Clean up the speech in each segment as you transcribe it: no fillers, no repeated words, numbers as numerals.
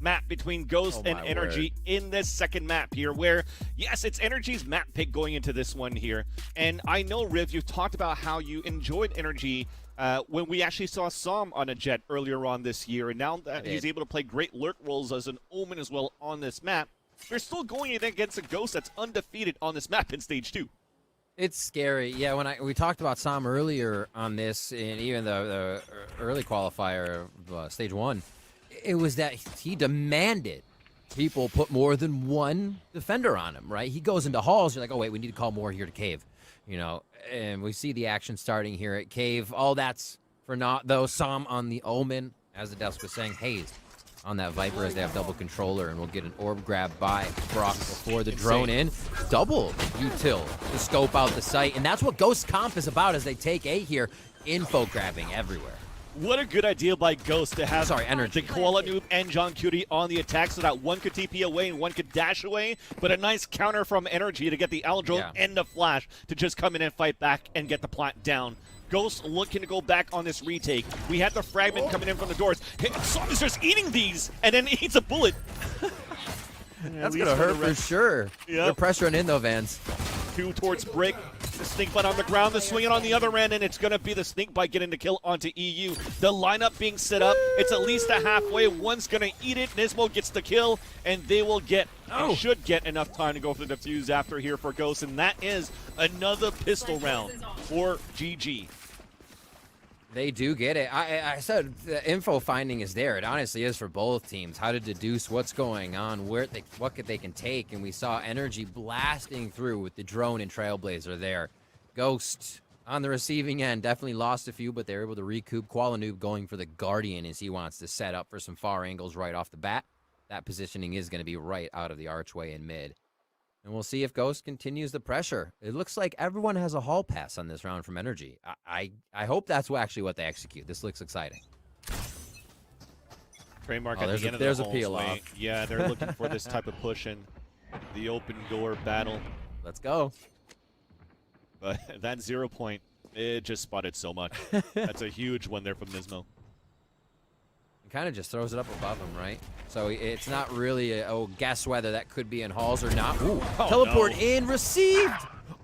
map between Ghost and NRG in this second map here, where, yes, it's NRG's map pick going into this one here. And I know, Riv, you've talked about how you enjoyed NRG when we actually saw Som on a Jet earlier on this year, and now that he's able to play great lurk roles as an Omen as well on this map, they're still going against a Ghost that's undefeated on this map in Stage 2. It's scary. Yeah, when we talked about Som earlier on this, and even the early qualifier of Stage 1, it was that he demanded people put more than one defender on him, right? He goes into halls, you're like, oh, wait, we need to call more here to Cave, you know? And we see the action starting here at Cave. All that's for naught, though. Som on the Omen, as the desk was saying, Hayes on that Viper as they have double controller, and we'll get an orb grab by Brock before the drone in. Double util to scope out the site, and that's what Ghost Comp is about as they take A here. Info grabbing everywhere. What a good idea by Ghost to have NRG. the Koala Noob and John Cutie on the attack so that one could TP away and one could dash away, but a nice counter from NRG to get the Aldrone and the Flash to just come in and fight back and get the plant down. Ghost looking to go back on this retake. We had the fragment coming in from the doors. Som is just eating these and then eats a bullet. That's going to hurt for sure. Yep. They're pressuring in though, Vans. 2 towards Brick. The Snake Bite on the ground, the swinging on the other end, and it's going to be the Snake Bite getting the kill onto EU. The lineup being set up. It's at least a halfway. One's going to eat it. Nismo gets the kill, and they will get, should get enough time to go for the defuse after here for Ghost, and that is another pistol round for GG. They do get it. I said the info finding is there. It honestly is for both teams. How to deduce what's going on, what they can take, and we saw NRG blasting through with the drone and Trailblazer there. Ghost on the receiving end definitely lost a few, but they're able to recoup. Koala Noob going for the Guardian as he wants to set up for some far angles right off the bat. That positioning is going to be right out of the archway in mid. And we'll see if Ghost continues the pressure. It looks like everyone has a hall pass on this round from NRG. I hope that's actually what they execute. This looks exciting. Trademark at the end of the peel off. Yeah, they're looking for this type of push in the open door battle. Let's go. But that 0 point, it just spotted so much. That's a huge one there from Nismo. Kind of just throws it up above him, right? So it's not really guess whether that could be in halls or not. Ooh, teleport in, received!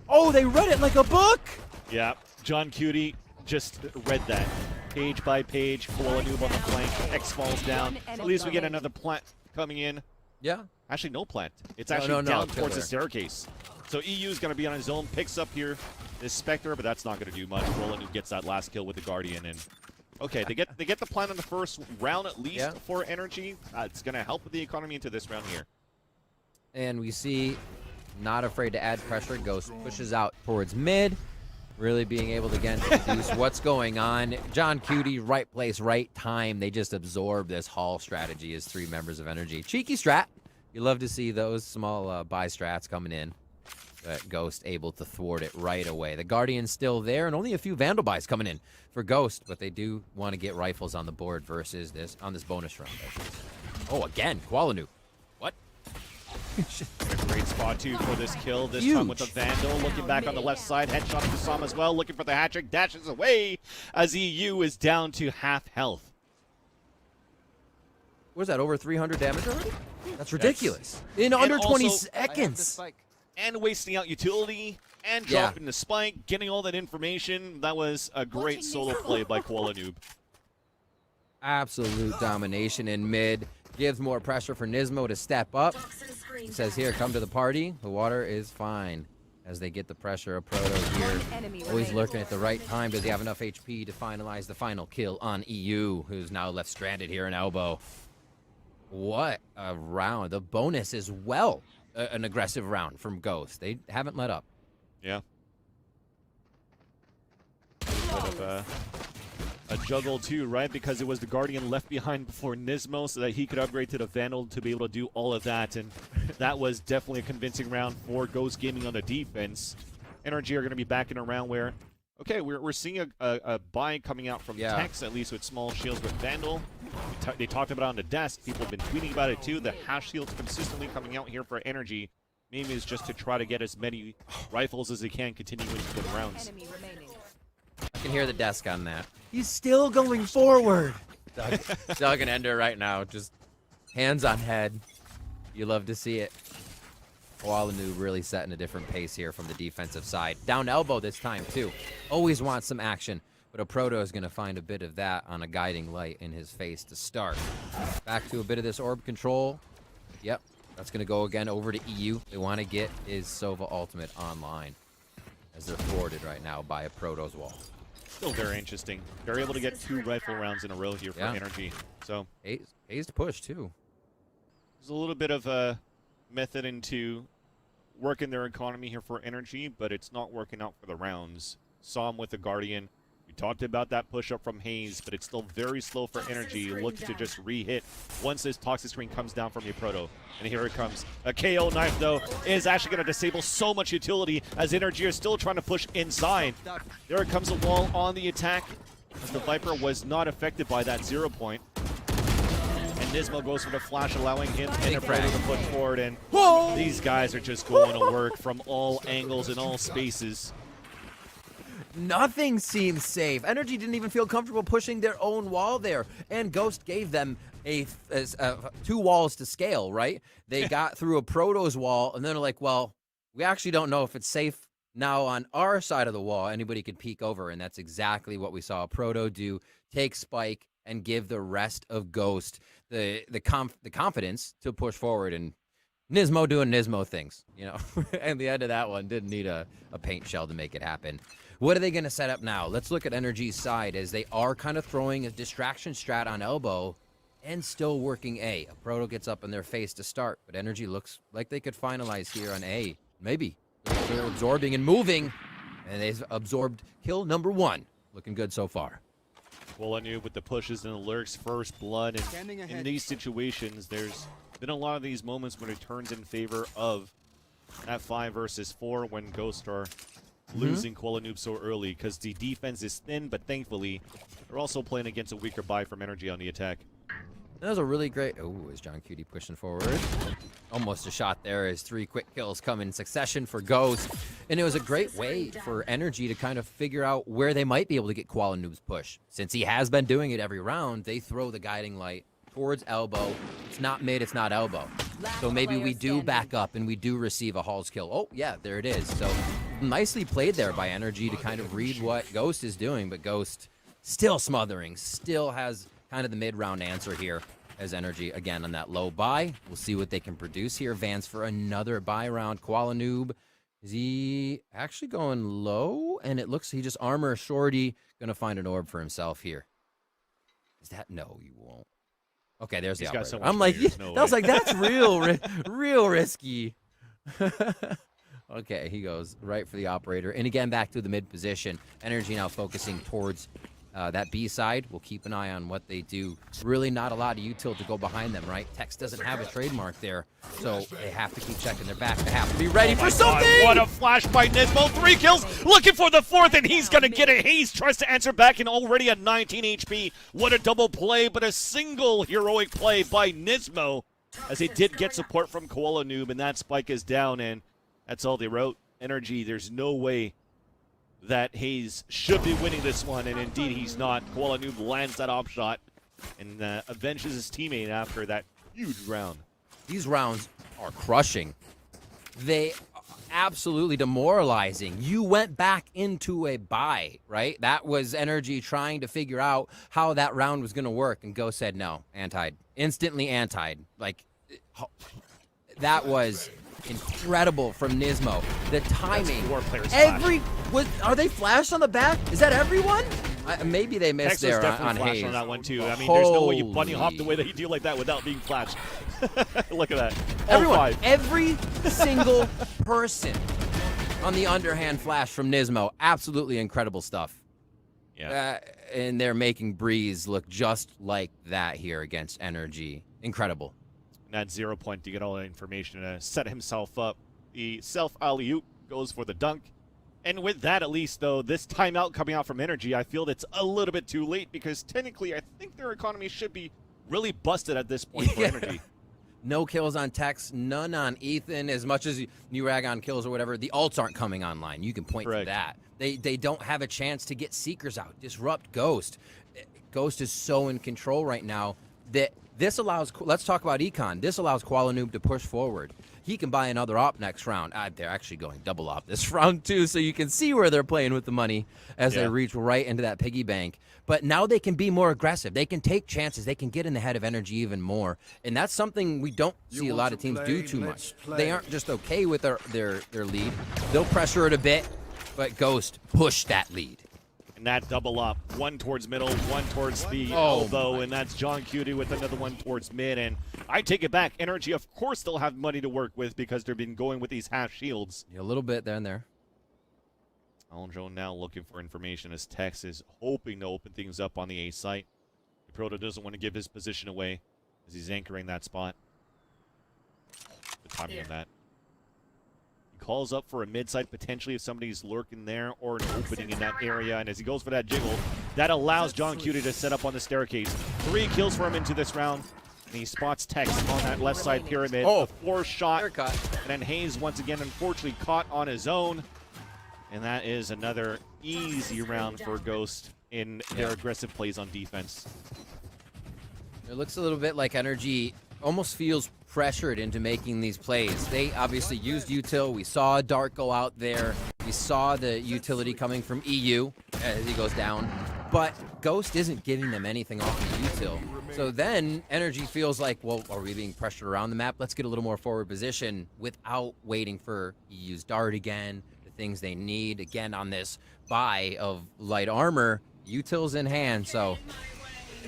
Oh, they read it like a book! Yeah, John Cutie just read that. Page by page, Koala Noob on the flank, X falls down. At least we get another plant coming in. Yeah. Actually, no plant. It's actually down towards the staircase. So EU is going to be on his own, picks up here this Spectre, but that's not going to do much. Koala Noob gets that last kill with the Guardian, and okay, they get the plant in the first round at least for NRG. It's going to help with the economy into this round here. And we see, not afraid to add pressure. Ghost pushes out towards mid, really being able to, again, deduce what's going on. John Cutie, right place, right time. They just absorb this hall strategy as 3 members of NRG. Cheeky strat. You love to see those small buy strats coming in. But Ghost able to thwart it right away. The Guardian's still there, and only a few Vandal buys coming in for Ghost, but they do want to get rifles on the board versus this on this bonus round. Oh, again, Koala Noob. What? A great spot, too, for this kill. This time with the Vandal. Looking back on the left side. Headshot to Som as well. Looking for the hat trick. Dashes away as EU is down to half health. What is that, over 300 damage already? That's ridiculous. In under 20 seconds. And wasting out utility, and dropping the spike, getting all that information. That was a great solo play by Koala Noob. Absolute domination in mid. Gives more pressure for Nismo to step up. He says, here, come to the party. The water is fine. As they get the pressure of Proto here. Always lurking at the right time. Does he have enough HP to finalize the final kill on EU, who's now left stranded here in Elbow? What a round. The bonus as well. An aggressive round from Ghost. They haven't let up. Yeah. A bit of a juggle too, right? Because it was the Guardian left behind before Nismo so that he could upgrade to the Vandal to be able to do all of that. And that was definitely a convincing round for Ghost Gaming on the defense. NRG are going to be back in a round where, okay, we're seeing a buy coming out from Tex, at least with small shields with Vandal. They talked about it on the desk. People have been tweeting about it too. The hash shields consistently coming out here for NRG. Maybe is just to try to get as many rifles as they can continue into the rounds. I can hear the desk on that. He's still going forward. Doug and Ender right now just Hands on head. You love to see it. Koalanu really setting a different pace here from the defensive side. Down elbow this time, too. Always wants some action, but a Proto is going to find a bit of that on a guiding light in his face to start. Back to a bit of this orb control. Yep, that's going to go again over to EU. They want to get his Sova ultimate online as they're thwarted right now by a Proto's wall. Still very interesting. They're able to get 2 rifle rounds in a row here for NRG. So Hazed push, too. there's a little bit of a method into working their economy here for NRG, but it's not working out for the rounds. Saw him with the Guardian. We talked about that push-up from Hayes, but it's still very slow for NRG. Looking to just re-hit once this Toxic Screen comes down from your Proto. And here it comes. A KO knife, though, is actually going to disable so much utility as NRG are still trying to push inside. There it comes a wall on the attack as the Viper was not affected by that 0 point. And Nismo goes for the flash, allowing him and a Proto to push forward. And these guys are just going to work from all angles and all spaces. Nothing seems safe. NRG didn't even feel comfortable pushing their own wall there. And Ghost gave them 2 walls to scale, right? They got through a Proto's wall, and then they're like, well, we actually don't know if it's safe now on our side of the wall. Anybody could peek over, and that's exactly what we saw a Proto do. Take Spike and give the rest of Ghost the confidence to push forward. And Nismo doing Nismo things, you know. And the end of that one didn't need a paint shell to make it happen. What are they going to set up now? Let's look at NRG's side as they are kind of throwing a distraction strat on elbow and still working A. A Proto gets up in their face to start, but NRG looks like they could finalize here on A. Maybe. They're absorbing and moving, and they've absorbed kill number 1. Looking good so far. Koalanu with the pushes and the lurks, first blood, and in these situations, there's been a lot of these moments when it turns in favor of that 5 versus 4 when Ghost are losing Koalanu so early because the defense is thin, but thankfully they're also playing against a weaker buy from NRG on the attack. That was a really great... Oh, is John Cutie pushing forward? Almost a shot there as 3 quick kills come in succession for Ghost. And it was a great way for NRG to kind of figure out where they might be able to get Koalanu's push. Since he has been doing it every round, they throw the guiding light towards elbow. It's not mid, it's not elbow. So maybe we do back up and we do receive a Hall's kill. Oh, yeah, there it is. So nicely played there by NRG to kind of read what Ghost is doing, but Ghost still smothering, still has kind of the mid-round answer here as NRG, again, on that low buy. We'll see what they can produce here. Vans for another buy round. Koalanoob, is he actually going low? And it looks he just armor shorty, going to find an orb for himself here. Is that? No, you won't. Okay, there's the operator. I'm like, yeah, I was like, that's real risky. Okay, he goes right for the operator. And again, back to the mid position. NRG now focusing towards that B side. We'll keep an eye on what they do. Really not a lot of util to go behind them, right? Tex doesn't have a trademark there, so they have to keep checking their back. They have to be ready for something! God, what a flash by Nismo. 3 kills, looking for the 4th, and he's going to get it. Hayes tries to answer back and already at 19 HP. What a double play, but a single heroic play by Nismo as he did get support from Koalanoob, and that spike is down, and that's all they wrote. NRG, there's no way that Hayes should be winning this one, and indeed he's not. Koalanoob lands that op shot and avenges his teammate after that huge round. These rounds are crushing. They are absolutely demoralizing. You went back into a buy, right? That was NRG trying to figure out how that round was going to work, and Go said no, antied. Instantly antied. Like, that was incredible from Nismo. The timing. Are they flashed on the back? Is that everyone? Maybe they missed there on Hayes. On that one too. I mean, there's no way you bunny hop the way that you do like that without being flashed. Look at that. Everyone, every single person on the underhand flash from Nismo. Absolutely incredible stuff. Yeah. And they're making Breeze look just like that here against NRG. Incredible. And that 0 point to get all that information to set himself up. The self alley-oop goes for the dunk. And with that, at least, though, this timeout coming out from NRG, I feel that's a little bit too late because technically I think their economy should be really busted at this point for NRG. No kills on Tex, none on Ethan. As much as you rag on kills or whatever, the ults aren't coming online. You can point to that. They don't have a chance to get Seekers out, disrupt Ghost. Ghost is so in control right now that This allows, let's talk about Econ. This allows Kuala Noob to push forward. He can buy another op next round. They're actually going double op this round too, so you can see where they're playing with the money as they reach right into that piggy bank. But now they can be more aggressive. They can take chances. They can get in the head of NRG even more. And that's something we don't see a lot of teams do too much. They aren't just okay with their lead. They'll pressure it a bit, but Ghost push that lead. And that double up, one towards middle, one towards the elbow, and that's John Cutie with another one towards mid. And I take it back. NRG, of course, they'll have money to work with because they've been going with these half shields. Yeah, a little bit there and there. Aljo now looking for information as Tex is hoping to open things up on the A site. Proto doesn't want to give his position away as he's anchoring that spot. The timing on that. He calls up for a mid site potentially if somebody's lurking there or an opening in that area. And as he goes for that jiggle, that allows John Cutie to set up on the staircase. 3 kills for him into this round. And he spots Tex on that left side pyramid. Oh, a 4 shot. Haircut. And then Hayes once again unfortunately caught on his own. And that is another easy round for Ghost in their aggressive plays on defense. It looks a little bit like NRG almost feels pressured into making these plays. They obviously used util. We saw Dark go out there. We saw the utility coming from EU as he goes down. But Ghost isn't giving them anything off the util. So then NRG feels like, well, are we being pressured around the map? Let's get a little more forward position without waiting for EU's Dart again. Things they need again on this buy of light armor, util's in hand, so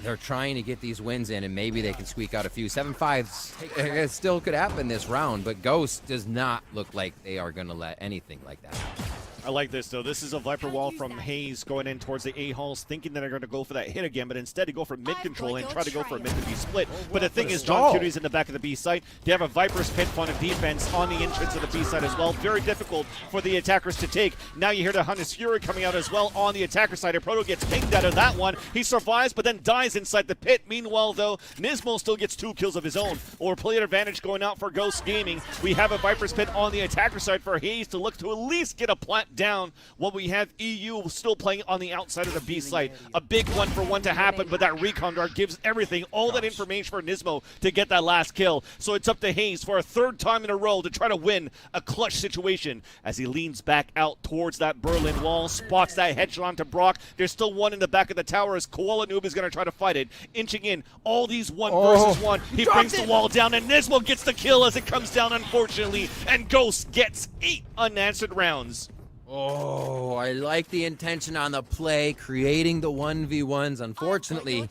they're trying to get these wins in and maybe they can squeak out a few 7-5s. It still could happen this round, but Ghost does not look like they are going to let anything like that happen. I like this, though. This is a Viper wall from Hayes going in towards the A-halls, thinking that they're going to go for that hit again, but instead to go for mid control and try to go for a mid to be split. But the thing is, John Cutie's in the back of the B site. They have a Viper's pit on a defense on the entrance of the B site as well. Very difficult for the attackers to take. Now you hear the Hunter's Fury coming out as well on the attacker side. And Proto gets pinged out of that one. He survives, but then dies inside the pit. Meanwhile, though, Nismo still gets 2 kills of his own. Or play advantage going out for Ghost Gaming. We have a Viper's pit on the attacker side for Hayes to look to at least get a plant down. While we have EU still playing on the outside of the B site. A big one for one to happen, but that recon dart gives everything, all that information for Nismo to get that last kill. So it's up to Hayes for a 3rd time in a row to try to win a clutch situation as he leans back out towards that Berlin wall, spots that headshot onto Brock. There's still one in the back of the tower as Kuala Noob is going to try to fight it. Inching in, all these 1 versus 1. He brings the wall down and Nismo gets the kill as it comes down, unfortunately, and Ghost gets 8 unanswered rounds. Oh, I like the intention on the play, creating the 1v1s. Unfortunately,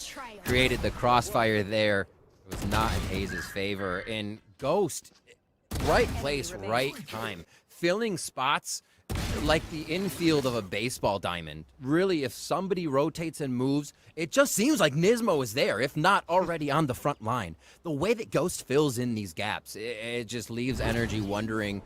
created the crossfire there. It was not in Hayes' favor. And Ghost, right place, right time. Filling spots like the infield of a baseball diamond. Really, if somebody rotates and moves, it just seems like Nismo is there, if not already on the front line. The way that Ghost fills in these gaps, it just leaves NRG wondering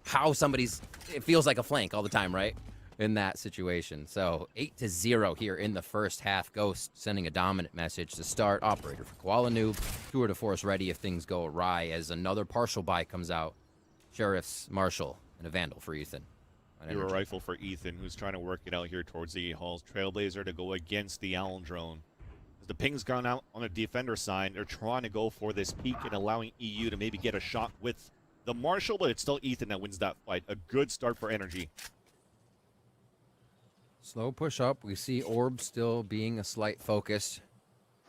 how it feels like a flank all the time, right? In that situation. So 8-0 here in the first half. Ghost sending a dominant message to start. Operator for Kuala Noob. Tour de force ready if things go awry as another partial buy comes out. Sheriff's Marshal and a Vandal for Ethan. You're a rifle for Ethan, who's trying to work it out here towards the halls. Trailblazer to go against the Owl drone. As the ping's gone out on the defender side, they're trying to go for this peek and allowing EU to maybe get a shot with the Marshal, but it's still Ethan that wins that fight. A good start for NRG. Slow push up. We see Orb still being a slight focus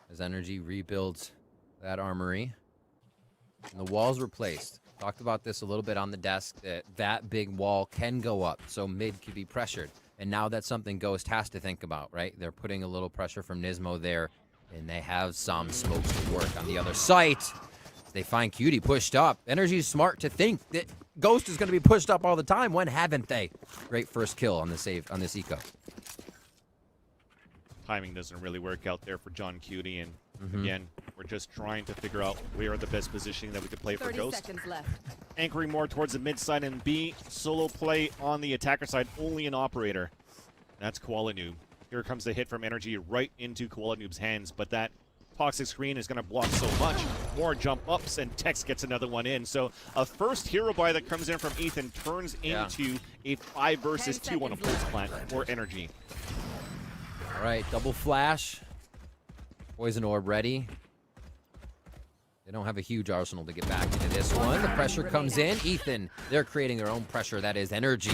as NRG rebuilds that armory. And the walls were placed. Talked about this a little bit on the desk, that big wall can go up, so mid could be pressured. And now that's something Ghost has to think about, right? They're putting a little pressure from Nismo there, and they have some smokes to work on the other site. They find Cutie pushed up. NRG's smart to think that Ghost is going to be pushed up all the time. When haven't they? Great first kill on the save on this eco. Timing doesn't really work out there for John Cutie, and again, we're just trying to figure out where the best positioning that we could play for Ghost. 30 seconds left. Anchoring more towards the mid side and B, solo play on the attacker side, only an operator. That's Kuala Noob. Here comes the hit from NRG right into Kuala Noob's hands, but that toxic screen is going to block so much. More jump ups, and Tex gets another one in. So a first hero buy that comes in from Ethan turns into a 5 versus 2 on a pulse plant for NRG. All right, double flash. Poison orb ready. They don't have a huge arsenal to get back into this one. The pressure comes in. Ethan, they're creating their own pressure. That is NRG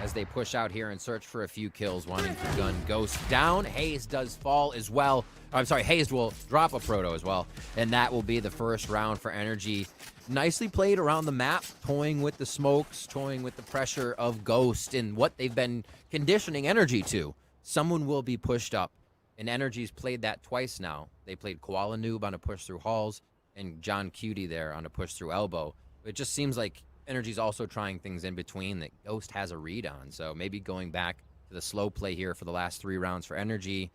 as they push out here and search for a few kills, wanting to gun Ghost down. Hayes does fall as well. I'm sorry, Hayes will drop a Proto as well. And that will be the first round for NRG. Nicely played around the map, toying with the smokes, toying with the pressure of Ghost and what they've been conditioning NRG to. Someone will be pushed up. And NRG's played that twice now. They played Koala Noob on a push through halls and John Cutie there on a push through elbow. It just seems like NRG's also trying things in between that Ghost has a read on. So maybe going back to the slow play here for the last 3 rounds for NRG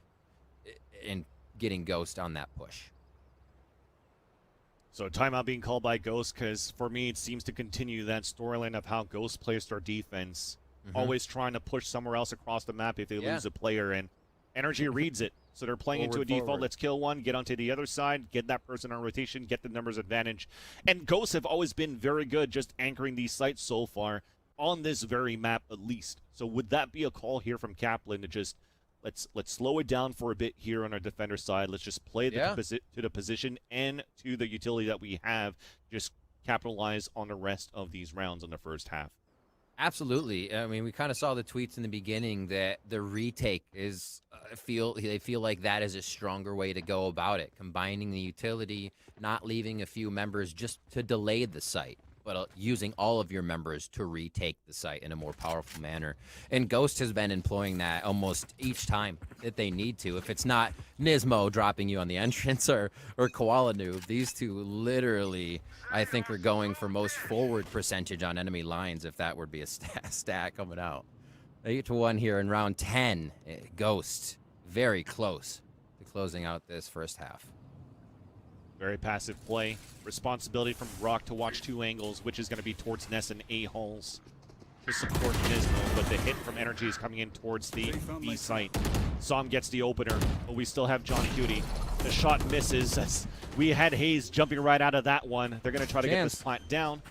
and getting Ghost on that push. So timeout being called by Ghost, because for me it seems to continue that storyline of how Ghost plays their defense. Always trying to push somewhere else across the map if they lose a player, and NRG reads it. So they're playing into a default, let's kill one, get onto the other side, get that person on rotation, get the numbers advantage. And Ghosts have always been very good just anchoring these sites so far on this very map at least. So would that be a call here from Kaplan to just let's slow it down for a bit here on our defender side. Let's just play to the position and to the utility that we have. Just capitalize on the rest of these rounds in the first half. Absolutely. I mean, we kind of saw the tweets in the beginning that the retake is they feel like that is a stronger way to go about it, combining the utility, not leaving a few members just to delay the site, but using all of your members to retake the site in a more powerful manner. And Ghost has been employing that almost each time that they need to. If it's not Nismo dropping you on the entrance or Koala Noob, these two literally, I think, are going for most forward percentage on enemy lines if that would be a stat coming out. 8-1 here in round 10. Ghost very close to closing out this first half. Very passive play. Responsibility from Brock to watch 2 angles, which is going to be towards Ness and A-holes to support Nismo, but the hit from NRG is coming in towards the B site. Som gets the opener, but we still have John Cutie. The shot misses as we had Hayes jumping right out of that one. They're going to try to get this plant down.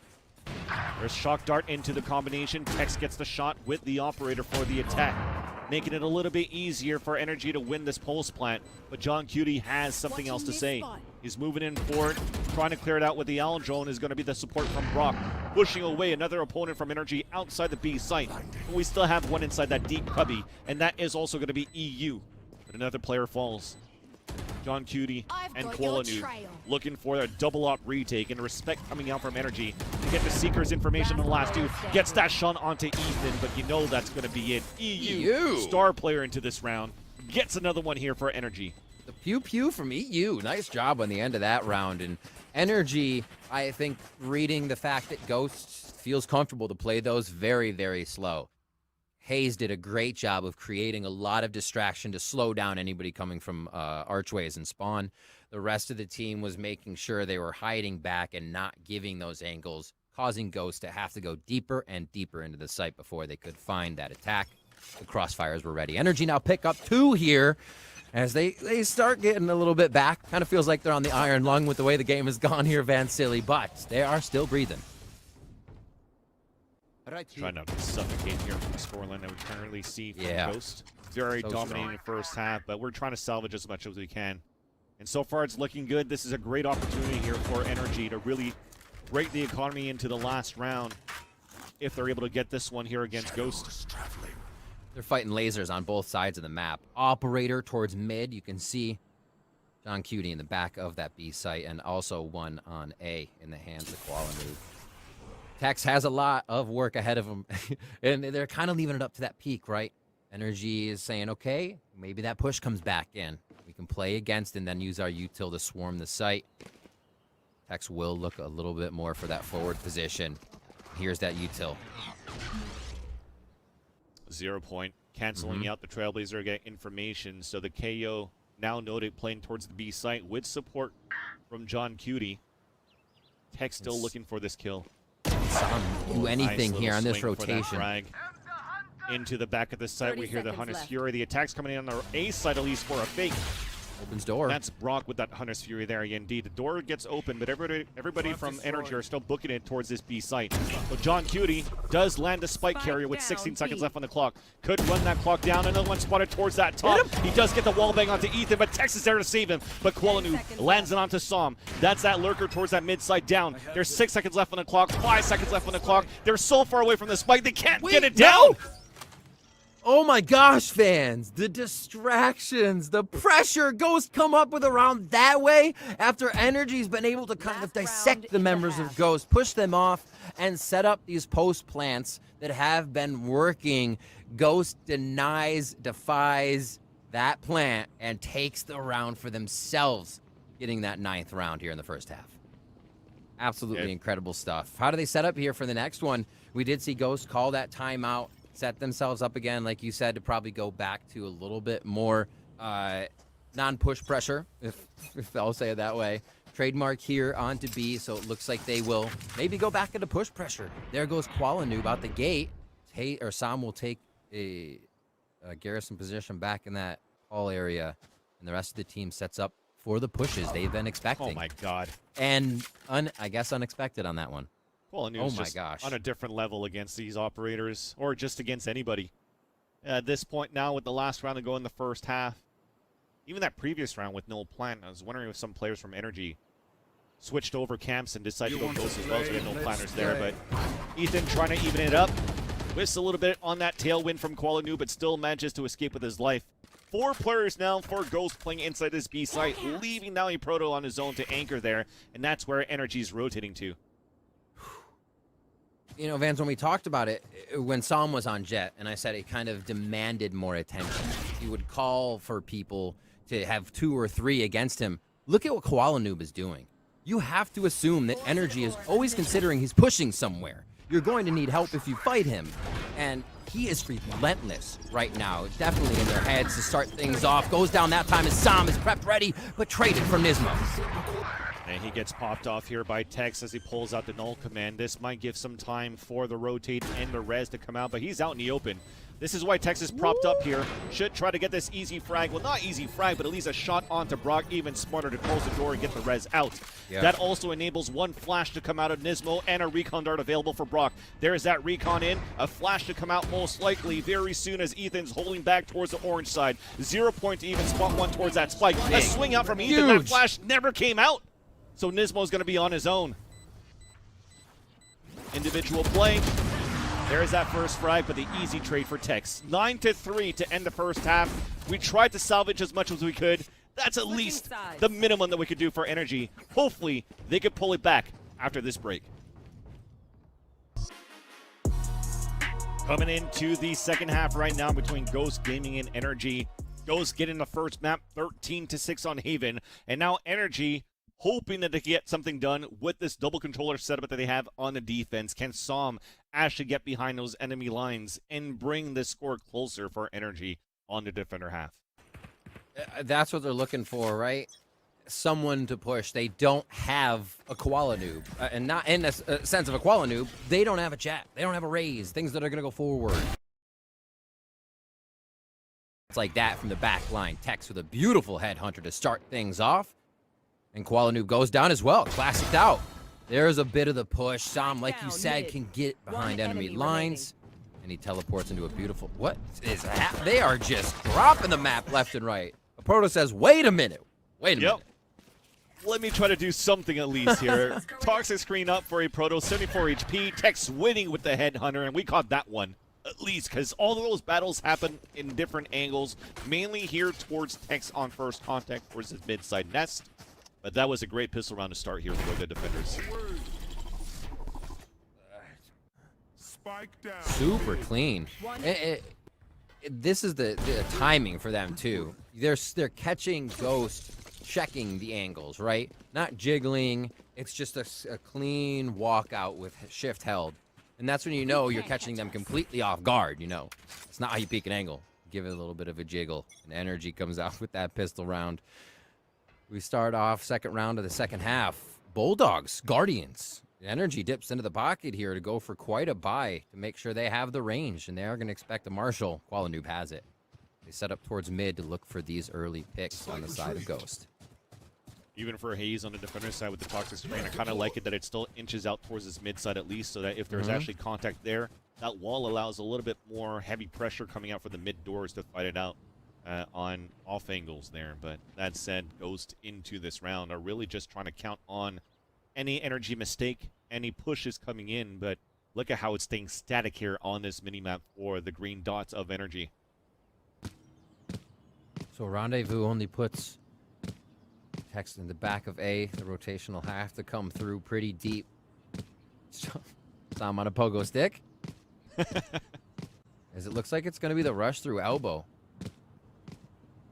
There's Shock Dart into the combination. Tex gets the shot with the operator for the attack, making it a little bit easier for NRG to win this pulse plant. But John Cutie has something else to say. He's moving in forward, trying to clear it out with the Owl Drone is going to be the support from Brock. Pushing away another opponent from NRG outside the B site. But we still have one inside that deep cubby, and that is also going to be EU. But another player falls. John Cutie and Koala Noob looking for a double up retake, and respect coming out from NRG to get the Seeker's information on the last 2. Gets that shot onto Ethan, but you know that's going to be it. EU, star player into this round, gets another one here for NRG. The pew-pew from EU. Nice job on the end of that round. And NRG, I think, reading the fact that Ghost feels comfortable to play those very, very slow. Hayes did a great job of creating a lot of distraction to slow down anybody coming from archways and spawn. The rest of the team was making sure they were hiding back and not giving those angles, causing Ghost to have to go deeper and deeper into the site before they could find that attack. The crossfires were ready. NRG now pick up 2 here as they start getting a little bit back. Kind of feels like they're on the iron lung with the way the game has gone here, Van Silly, but they are still breathing. Try not to suffocate here from the scoreline that we currently see from Ghost. Very dominating first half, but we're trying to salvage as much as we can. And so far it's looking good. This is a great opportunity here for NRG to really break the economy into the last round if they're able to get this one here against Ghost. They're fighting lasers on both sides of the map. Operator towards mid. You can see John Cutie in the back of that B site, and also one on A in the hands of Koala Noob. Tex has a lot of work ahead of him, and they're kind of leaving it up to that peak, right? NRG is saying, okay, maybe that push comes back in. We can play against and then use our util to swarm the site. Tex will look a little bit more for that forward position. Here's that util. 0 point, canceling out the Trailblazer, get information. So the KO now noted playing towards the B site with support from John Cutie. Tex still looking for this kill. Do anything nice here on this rotation. Into the back of the site, we hear the Hunter's Fury. The attack's coming in on the A side at least for a fake. Opens door. That's Brock with that Hunter's Fury there. Indeed, the door gets open, but everybody from NRG are still booking it towards this B site. So John Cutie does land a spike carrier with 16 seconds left on the clock. Could run that clock down. Another one spotted towards that top. He does get the wall bang onto Ethan, but Tex is there to save him. But Qualanu lands it onto Som. That's that lurker towards that mid side down. There's 6 seconds left on the clock, 5 seconds left on the clock. They're so far away from the spike, they can't get it down. No! Oh my gosh, fans, the distractions, the pressure. Ghost come up with around that way after NRG's been able to kind of dissect the members of Ghost, push them off, and set up these post plants that have been working. Ghost defies that plant and takes the round for themselves, getting that 9th round here in the first half. Absolutely incredible stuff. How do they set up here for the next one? We did see Ghost call that timeout, set themselves up again, like you said, to probably go back to a little bit more non-push pressure, if I'll say it that way. Trademark here onto B, so it looks like they will maybe go back into push pressure. There goes Qualanoob out the gate. Sam will take a garrison position back in that hall area, and the rest of the team sets up for the pushes they've been expecting. Oh my god. And I guess unexpected on that one. Well, and oh my just gosh. on a different level against these operators, or just against anybody. At this point now, with the last round to go in the first half, even that previous round with no plan, I was wondering if some players from NRG switched over camps and decided to go Ghost as well, so we had no planners there. But Ethan trying to even it up. Whiffs a little bit on that tailwind from Qualanu, but still manages to escape with his life. 4 players now for Ghost playing inside this B site, leaving now Proto on his own to anchor there, and that's where NRG's rotating to. You know, Vance, when we talked about it, when Sam was on Jet, and I said it kind of demanded more attention. He would call for people to have 2 or 3 against him. Look at what Qualanoob is doing. You have to assume that NRG is always considering he's pushing somewhere. You're going to need help if you fight him. And he is relentless right now. Definitely in their heads to start things off. Goes down that time as Sam is prepped ready, but traded from Nismo. And he gets popped off here by Tex as he pulls out the null command. This might give some time for the rotate and the res to come out, but he's out in the open. This is why Tex is propped up here. Should try to get this easy frag. Well, not easy frag, but at least a shot onto Brock. Even smarter to close the door and get the res out. Yeah. That also enables one flash to come out of Nismo and a recon dart available for Brock. There's that recon in. A flash to come out most likely very soon as Ethan's holding back towards the orange side. 0 point to even spot one towards that spike. A swing out from Ethan. That flash never came out. So Nismo's going to be on his own. Individual play. There's that first frag, but the easy trade for Tex. 9-3 to end the first half. We tried to salvage as much as we could. That's at least the minimum that we could do for NRG. Hopefully, they could pull it back after this break. Coming into the second half right now between Ghost Gaming and NRG. Ghost getting the first map 13-6 on Haven. And now NRG hoping that they get something done with this double controller setup that they have on the defense. Can Som actually get behind those enemy lines and bring this score closer for NRG on the defender half? That's what they're looking for, right? Someone to push. They don't have a Qualanoob. And not in a sense of a Qualanoob, they don't have a chat. They don't have a raise. Things that are going to go forward. It's like that from the back line. Tex with a beautiful headhunter to start things off. And Qualanoob goes down as well. Classicked out. There's a bit of the push. Sam, like you said, can get behind enemy lines. And he teleports into a beautiful... What is that? They are just dropping the map left and right. Proto says, wait a minute. Wait a minute. Let me try to do something at least here. Toxic screen up for a Proto. 74 HP. Tex winning with the Headhunter. And we caught that one. At least, because all of those battles happen in different angles. Mainly here towards Tex on first contact towards his mid-side nest. But that was a great pistol round to start here for the defenders. Super clean. This is the timing for them, too. They're catching Ghost, checking the angles, right? Not jiggling. It's just a clean walkout with shift held. And that's when you know you're catching them completely off guard, you know. It's not how you peek an angle. Give it a little bit of a jiggle. And NRG comes out with that pistol round. We start off second round of the second half. Bulldogs, Guardians. NRG dips into the pocket here to go for quite a buy to make sure they have the range, and they are going to expect a Marshall. Qualanoob has it. They set up towards mid to look for these early picks on the side of Ghost. Even for Hayes on the defender side with the toxic screen, I kind of like it that it still inches out towards his mid side at least, so that if there's actually contact there, that wall allows a little bit more heavy pressure coming out for the mid doors to fight it out on off angles there. But that said, Ghost into this round are really just trying to count on any energy mistake, any pushes coming in, but look at how it's staying static here on this minimap for the green dots of energy. So Rendezvous only puts Text in the back of A. The rotation will have to come through pretty deep. Sam on a pogo stick. As it looks like it's going to be the rush through elbow.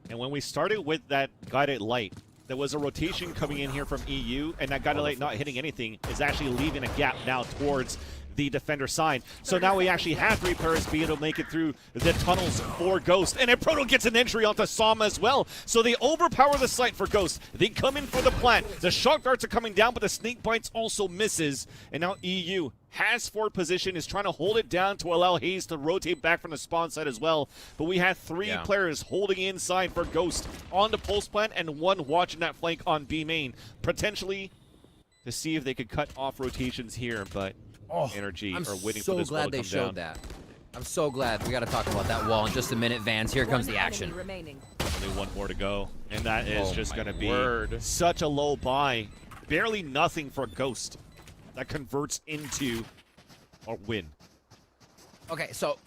And when we started with that guided light, there was a rotation coming in here from EU, and that guided light not hitting anything is actually leaving a gap now towards the defender side. So now we actually have 3 players be able to make it through the tunnels for Ghost. And then Proto gets an entry onto Sama as well. So they overpower the site for Ghost. They come in for the plant. The shock darts are coming down, but the snake bites also misses. And now EU has forward position, is trying to hold it down to allow Hayes to rotate back from the spawn side as well. But we have 3 players holding inside for Ghost on the pulse plant and 1 watching that flank on B main. Potentially to see if they could cut off rotations here, but NRG are waiting for this wall to come down. I'm so glad they showed that. I'm so glad. We got to talk about that wall in just a minute, Vans. Here comes the action. Only 1 more to go, and that is just going to be such a low buy. Barely nothing for Ghost. That converts into a win. Okay, so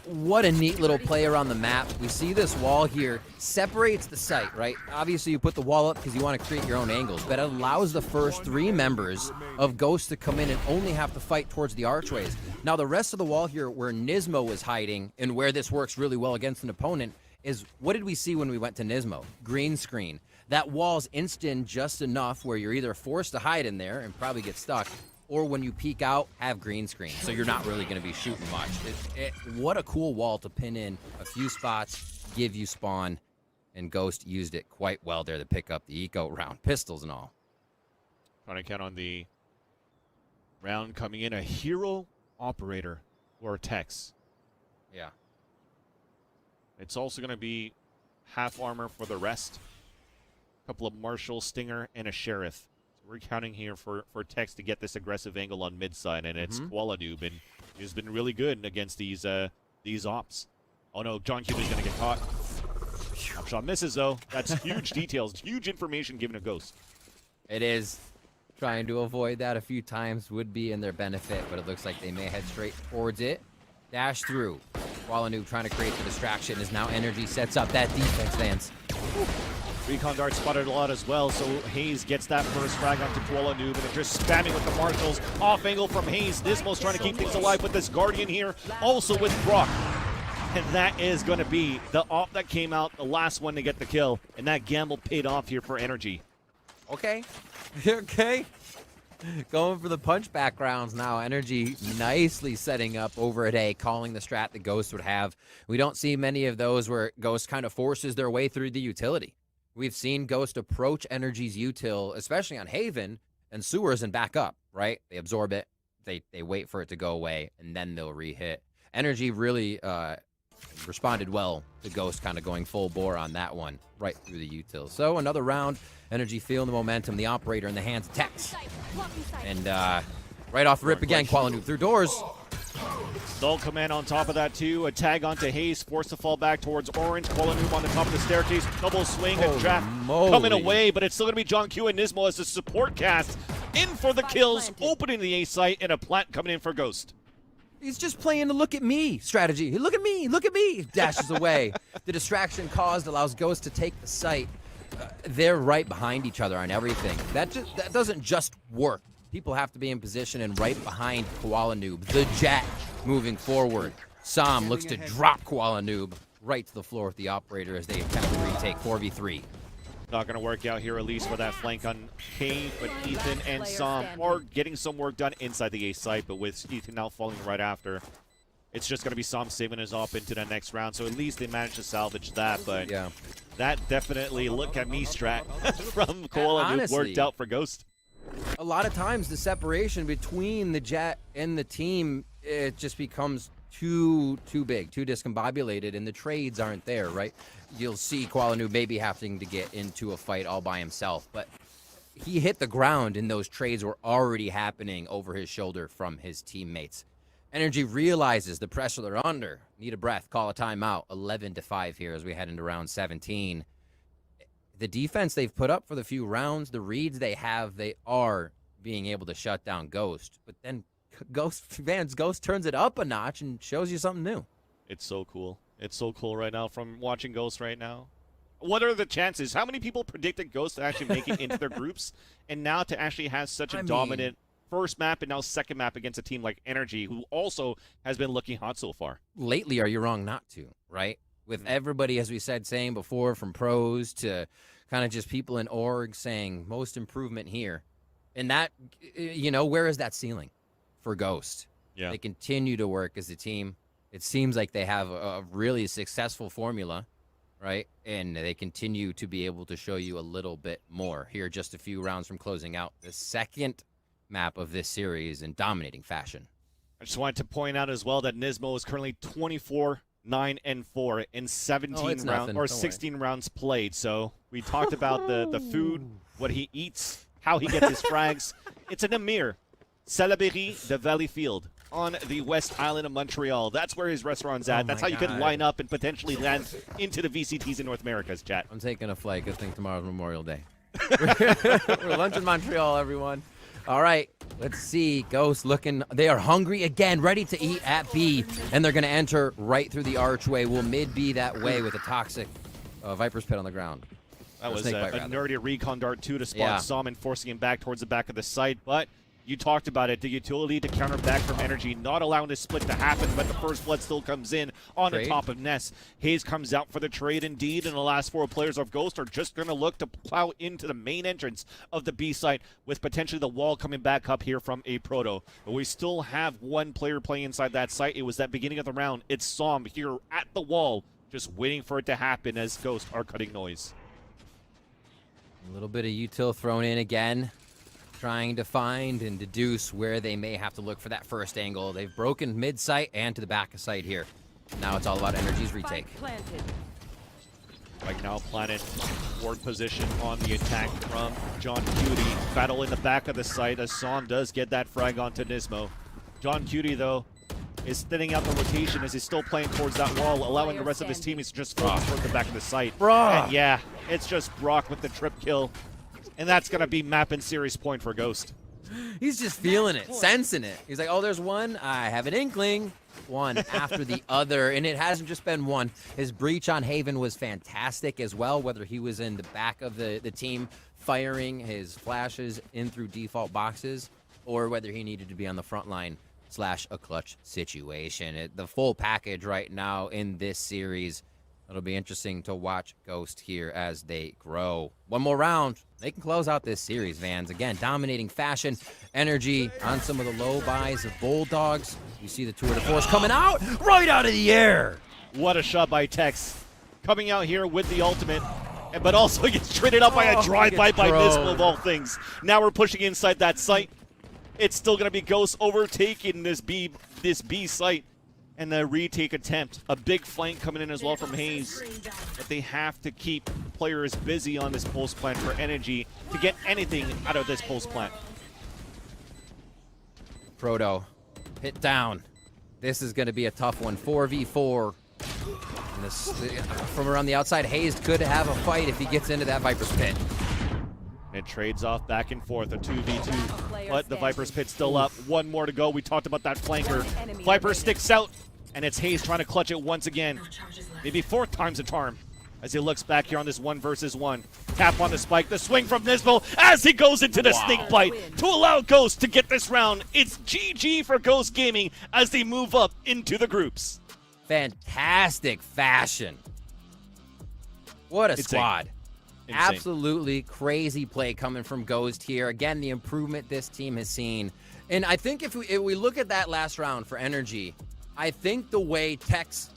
what a neat little play around the map. We see this wall here separates the site, right? Obviously, you put the wall up because you want to create your own angles, but it allows the first 3 members of Ghost to come in and only have to fight towards the archways. Now, the rest of the wall here where Nismo is hiding and where this works really well against an opponent is, what did we see when we went to Nismo? Green screen. That wall's instant just enough where you're either forced to hide in there and probably get stuck, or when you peek out, have green screen, so you're not really going to be shooting much. What a cool wall to pin in a few spots, give you spawn, and Ghost used it quite well there to pick up the eco round, pistols and all. Trying to count on the round coming in, a hero operator or Tex. Yeah. It's also going to be half armor for the rest. A couple of Marshall, Stinger, and a Sheriff. We're counting here for Tex to get this aggressive angle on mid side, and it's Koala Noob, and he's been really good against these ops. Oh no, John Q is going to get caught. Shot misses though. That's huge details, huge information given to Ghost. It is. Trying to avoid that a few times would be in their benefit, but it looks like they may head straight towards it. Dash through. Koala Noob trying to create the distraction as now NRG sets up that defense, Vance. Recon dart spotted a lot as well, so Hayes gets that first frag onto Koala Noob, and they're just spamming with the Marshals. Off angle from Hayes. Nismo's trying to keep things alive with this Guardian here, also with Brock. And that is going to be the op that came out, the last one to get the kill, and that gamble paid off here for NRG. Okay. Okay. Going for the punch backgrounds now. NRG nicely setting up over at A, calling the strat that Ghost would have. We don't see many of those where Ghost kind of forces their way through the utility. We've seen Ghost approach NRG's util, especially on Haven and sewers, and back up, right? They absorb it, they wait for it to go away, and then they'll re-hit. NRG really responded well to Ghost kind of going full bore on that one, right through the util. So another round, NRG feeling the momentum, the operator in the hands of Tex. And right off the rip again, Koala Noob through doors. Dull command on top of that too. A tag onto Hayes, forced to fall back towards Orange. Koala Noob on the top of the staircase. Double swing, a trap coming away, but it's still going to be John Q and Nismo as the support cast in for the kills, opening the A site, and a plant coming in for Ghost. He's just playing the look at me strategy. Look at me, look at me. Dashes away. The distraction caused allows Ghost to take the site. They're right behind each other on everything. That doesn't just work. People have to be in position and right behind Koala Noob. The Jet moving forward. Sam looks to drop Koala Noob right to the floor with the operator as they attempt to retake 4v3. Not going to work out here, at least for that flank on Kane, but Ethan and Sam are getting some work done inside the A site, but with Ethan now falling right after, it's just going to be Sam saving his op into the next round, so at least they managed to salvage that, but that definitely look at me strat from Koala Noob worked out for Ghost. A lot of times the separation between the Jet and the team, it just becomes too big, too discombobulated, and the trades aren't there, right? You'll see Qualanu maybe having to get into a fight all by himself, but he hit the ground and those trades were already happening over his shoulder from his teammates. NRG realizes the pressure they're under. Need a breath, call a timeout. 11-5 here as we head into round 17. The defense they've put up for the few rounds, the reads they have, they are being able to shut down Ghost. But then Ghost turns it up a notch and shows you something new. It's so cool. It's so cool right now from watching Ghost right now. What are the chances? How many people predicted Ghost to actually make it into their groups? And now to actually have such a dominant first map and now second map against a team like NRG, who also has been looking hot so far. Lately, are you wrong not to, right? With everybody, as we said, saying before, from pros to kind of just people in org saying most improvement here. And that, where is that ceiling for Ghost? Yeah. They continue to work as a team. It seems like they have a really successful formula, right? And they continue to be able to show you a little bit more. Here, just a few rounds from closing out the second map of this series in dominating fashion. I just wanted to point out as well that Nismo is currently 24-9-4 in 17 rounds or 16 rounds played. So we talked about the food, what he eats, how he gets his frags. It's an Amir, Salaberry de Valleyfield, on the West Island of Montreal. That's where his restaurant's at. That's how you could line up and potentially land into the VCTs in North America's chat. I'm taking a flight. Good thing tomorrow's Memorial Day. We're lunch in Montreal, everyone. All right, let's see. Ghost looking. They are hungry again, ready to eat at B, and they're going to enter right through the archway. Will mid be that way with a toxic Viper's Pit on the ground? That was a nerdy recon dart, too, to spot Salmon, forcing him back towards the back of the site. But you talked about it, the utility to counter back from NRG, not allowing the split to happen, but the first blood still comes in on the top of Ness. Hayes comes out for the trade indeed, and the last four players of Ghost are just going to look to plow into the main entrance of the B site, with potentially the wall coming back up here from a Proto. But we still have one player playing inside that site. It was that beginning of the round. It's Som here at the wall, just waiting for it to happen as Ghost are cutting noise. A little bit of util thrown in again, trying to find and deduce where they may have to look for that first angle. They've broken mid-site and to the back of site here. Now it's all about NRG's retake. Right now, Planet ward position on the attack from John Cutie. Battle in the back of the site as Som does get that frag onto Nismo. John Cutie, though, is thinning out the rotation as he's still playing towards that wall, allowing the rest of his teammates to just focus towards the back of the site. And yeah, it's just Brock with the trip kill. And that's going to be map and series point for Ghost. He's just feeling it, sensing it. He's like, oh, there's one. I have an inkling. One after the other. And it hasn't just been one. His breach on Haven was fantastic as well, whether he was in the back of the team firing his flashes in through default boxes, or whether he needed to be on the front line / a clutch situation. The full package right now in this series. It'll be interesting to watch Ghost here as they grow. One more round. They can close out this series, Vans. Again, dominating fashion. NRG on some of the low buys of Bulldogs. You see the tour de force coming out right out of the air. What a shot by Tex. Coming out here with the ultimate, but also gets traded up by a drive-by by Nismo of all things. Now we're pushing inside that site. It's still going to be Ghost overtaking this B site. And the retake attempt. A big flank coming in as well from Hayes. But they have to keep players busy on this pulse plant for NRG to get anything out of this pulse plant. Proto, hit down. This is going to be a tough one. 4v4. And from around the outside, Hayes could have a fight if he gets into that Viper's Pit. It trades off back and forth, a 2v2, but the Viper's Pit's still up. One more to go. We talked about that flanker. Viper sticks out, and it's Hayes trying to clutch it once again. Maybe fourth time's a charm as he looks back here on this 1v1. Tap on the spike, the swing from Nismo as he goes into the snake bite to allow Ghost to get this round. It's GG for Ghost Gaming as they move up into the groups. Fantastic fashion. What a squad. Insane. Absolutely crazy play coming from Ghost here. Again, the improvement this team has seen. And I think if we look at that last round for NRG, I think the way Tex